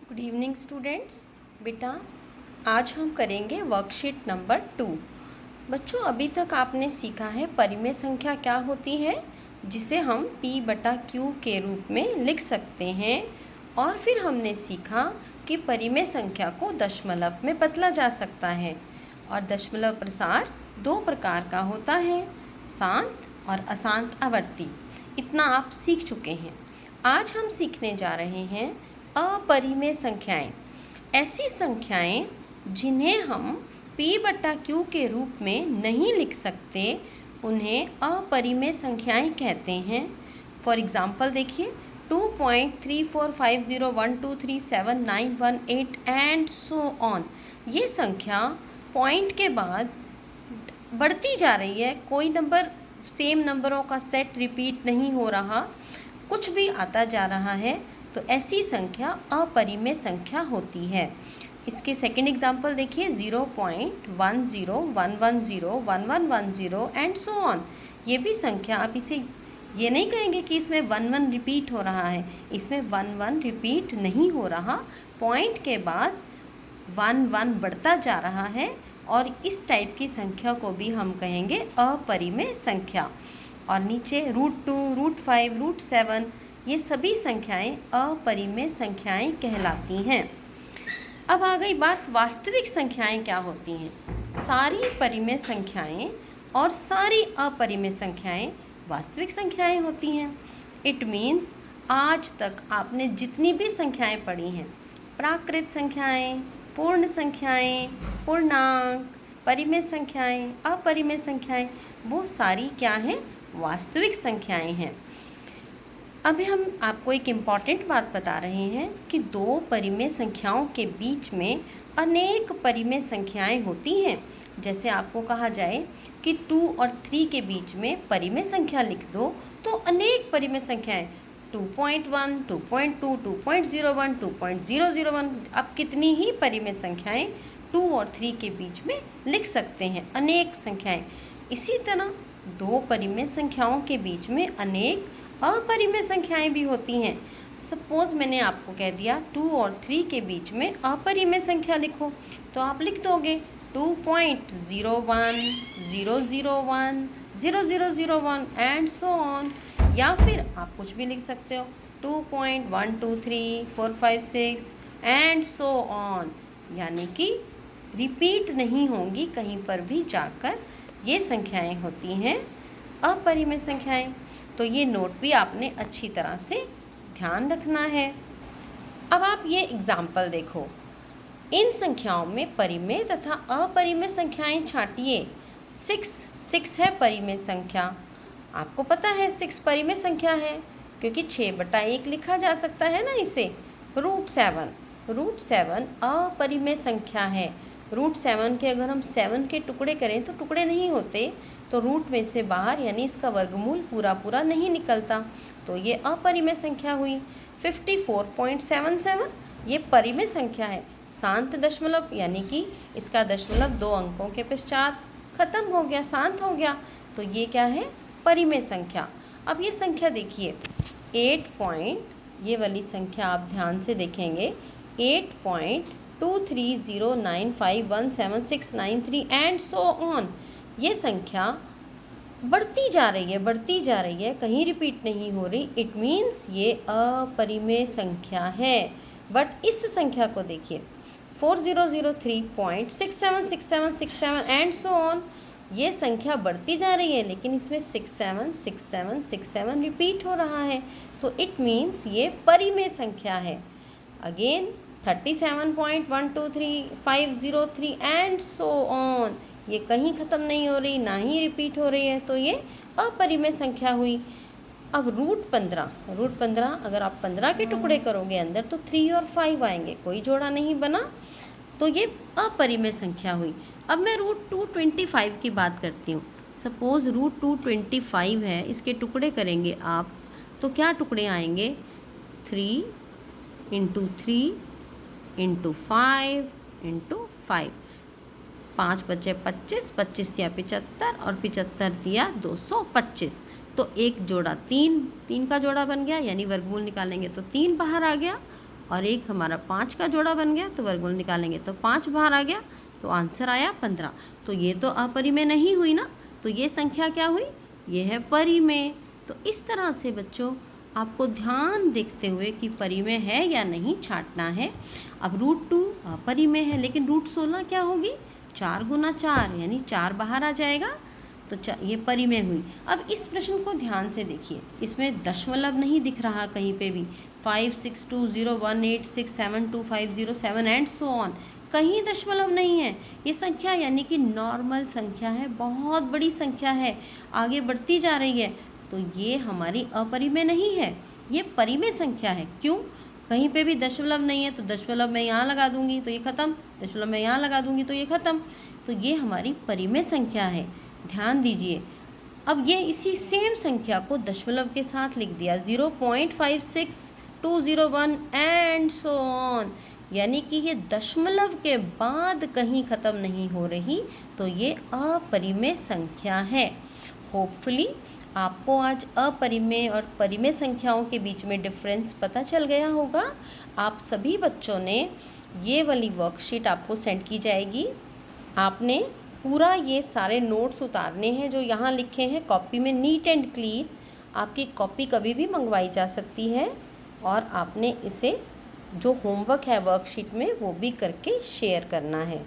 Good evening students. बेटा आज हम करेंगे वर्कशीट नंबर 2। बच्चों अभी तक आपने सीखा है परिमेय संख्या क्या होती है, जिसे हम P/Q के रूप में लिख सकते हैं। और फिर हमने सीखा कि परिमेय संख्या को दशमलव में बदला जा सकता है और दशमलव प्रसार 2 प्रकार का होता है, शांत और अशांत आवर्ती। इतना आप सीख चुके हैं। आज हम सीखने जा रहे हैं अपरिमेय संख्याएं। ऐसी संख्याएं जिन्हें हम P/Q के रूप में नहीं लिख सकते, उन्हें अपरिमेय संख्याएं कहते हैं। फॉर एग्ज़ाम्पल देखिए 2.3450123791 एंड सो ऑन। ये संख्या पॉइंट के बाद बढ़ती जा रही है, कोई नंबर सेम नंबरों का सेट रिपीट नहीं हो रहा, कुछ भी आता जा रहा है, तो ऐसी संख्या अपरिमेय संख्या होती है। इसके सेकंड एग्जांपल देखिए 0.1011011110 एंड सो ऑन। ये भी संख्या, आप इसे ये नहीं कहेंगे कि इसमें 1 रिपीट हो रहा है, इसमें 1 रिपीट नहीं हो रहा, पॉइंट के बाद 1 बढ़ता जा रहा है और इस टाइप की संख्या को भी हम कहेंगे अपरिमेय संख्या। और नीचे √2, √5, √7 ये सभी संख्याएं अपरिमेय संख्याएं कहलाती हैं। अब आ गई बात वास्तविक संख्याएं क्या होती हैं। सारी परिमेय संख्याएं और सारी अपरिमेय संख्याएं वास्तविक संख्याएं होती हैं। इट मीन्स आज तक आपने जितनी भी संख्याएं पढ़ी हैं, प्राकृत संख्याएं, पूर्ण संख्याएं, पूर्णांक, परिमेय संख्याएं, अपरिमेय संख्याएं, वो सारी क्या हैं, वास्तविक संख्याएं हैं। अभी हम आपको एक इम्पॉर्टेंट बात बता रहे हैं कि 2 परिमेय संख्याओं के बीच में अनेक परिमेय संख्याएं होती हैं। जैसे आपको कहा जाए कि 2 और 3 के बीच में परिमेय संख्या लिख दो, तो अनेक परिमेय संख्याएं 2.1, 2.2, 2.01, 2.001, आप कितनी ही परिमेय संख्याएं 2 और 3 के बीच में लिख सकते हैं, अनेक संख्याएं। इसी तरह 2 परिमेय संख्याओं के बीच में अनेक अपरिमेय संख्याएं भी होती हैं। सपोज़ मैंने आपको कह दिया 2 और 3 के बीच में अपरिमेय संख्या लिखो, तो आप लिख दोगे 2.01, 001, 0001 एंड सो ऑन। या फिर आप कुछ भी लिख सकते हो 2.12345 एंड सो ऑन, यानी कि रिपीट नहीं होंगी कहीं पर भी जाकर। ये संख्याएं होती हैं अपरिमेय संख्याएं। तो ये नोट भी आपने अच्छी तरह से ध्यान रखना है। अब आप ये एग्जाम्पल देखो, इन संख्याओं में परिमेय तथा अपरिमेय संख्याएं छांटिए। 6 है परिमेय संख्या, आपको पता है 6 परिमेय संख्या है क्योंकि 6/1 लिखा जा सकता है ना इसे। √7 अपरिमेय संख्या है। √7 के अगर हम 7 के टुकड़े करें तो टुकड़े नहीं होते, तो रूट में से बाहर यानी इसका वर्गमूल पूरा नहीं निकलता, तो ये अपरिमेय संख्या हुई। 54.77 ये परिमेय संख्या है, शांत दशमलव, यानी कि इसका दशमलव 2 अंकों के पश्चात खत्म हो गया, शांत हो गया, तो ये क्या है, परिमेय संख्या। अब ये संख्या देखिए 8 ये वाली संख्या आप ध्यान से देखेंगे 8.230951769 एंड सो ऑन। ये संख्या बढ़ती जा रही है, कहीं रिपीट नहीं हो रही। इट मीन्स ये अपरिमेय संख्या है। बट इस संख्या को देखिए 4003.676767 एंड सो ऑन। ये संख्या बढ़ती जा रही है, लेकिन इसमें 676767 रिपीट हो रहा है, तो इट मीन्स ये परिमेय संख्या है। अगेन 37.123503 एंड सो ऑन, ये कहीं ख़त्म नहीं हो रही, ना ही रिपीट हो रही है, तो ये अपरिमेय संख्या हुई। अब √15 अगर आप 15 के टुकड़े करोगे अंदर, तो 3 और 5 आएंगे, कोई जोड़ा नहीं बना, तो ये अपरिमेय संख्या हुई। अब मैं √225 की बात करती हूँ। सपोज़ √225 है, इसके टुकड़े करेंगे आप, तो क्या टुकड़े आएंगे, 3 × 3 × 5 × 5, 5 बचे 25, 25 दिया 75 और 75 दिया 225, तो एक जोड़ा 3 का जोड़ा बन गया, यानी वर्गमूल निकालेंगे तो 3 बाहर आ गया और एक हमारा 5 का जोड़ा बन गया, तो वर्गमूल निकालेंगे तो 5 बाहर आ गया, तो आंसर आया 15। तो ये तो अपरिमेय नहीं हुई ना, तो ये संख्या क्या हुई, ये है परिमेय। तो इस तरह से बच्चों आपको ध्यान देखते हुए कि परिमेय है या नहीं छांटना है। अब √2 अपरिमेय है, लेकिन √16 क्या होगी, 4 गुना 4 यानी 4 बाहर आ जाएगा, तो ये परिमेय हुई। अब इस प्रश्न को ध्यान से देखिए, इसमें दशमलव नहीं दिख रहा कहीं पे भी, 562018672507 एंड सो ऑन, कहीं दशमलव नहीं है। ये संख्या यानी कि नॉर्मल संख्या है, बहुत बड़ी संख्या है, आगे बढ़ती जा रही है, तो ये हमारी अपरिमेय नहीं है, ये परिमेय संख्या है। क्यों, कहीं पे भी दशमलव नहीं है, तो दशमलव मैं यहाँ लगा दूंगी तो ये ख़त्म, दशमलव मैं यहाँ लगा दूंगी तो ये ख़त्म, तो ये हमारी परिमेय संख्या है। ध्यान दीजिए, अब ये इसी सेम संख्या को दशमलव के साथ लिख दिया, 0.56201 एंड सो ऑन, यानी कि ये दशमलव के बाद कहीं ख़त्म नहीं हो रही, तो ये अपरिमेय संख्या है। होपफुली आपको आज अपरिमेय और परिमेय संख्याओं के बीच में डिफरेंस पता चल गया होगा। आप सभी बच्चों ने ये वाली वर्कशीट आपको सेंड की जाएगी, आपने पूरा ये सारे नोट्स उतारने हैं जो यहाँ लिखे हैं कॉपी में, नीट एंड क्लीन। आपकी कॉपी कभी भी मंगवाई जा सकती है, और आपने इसे जो होमवर्क है वर्कशीट में वो भी करके शेयर करना है।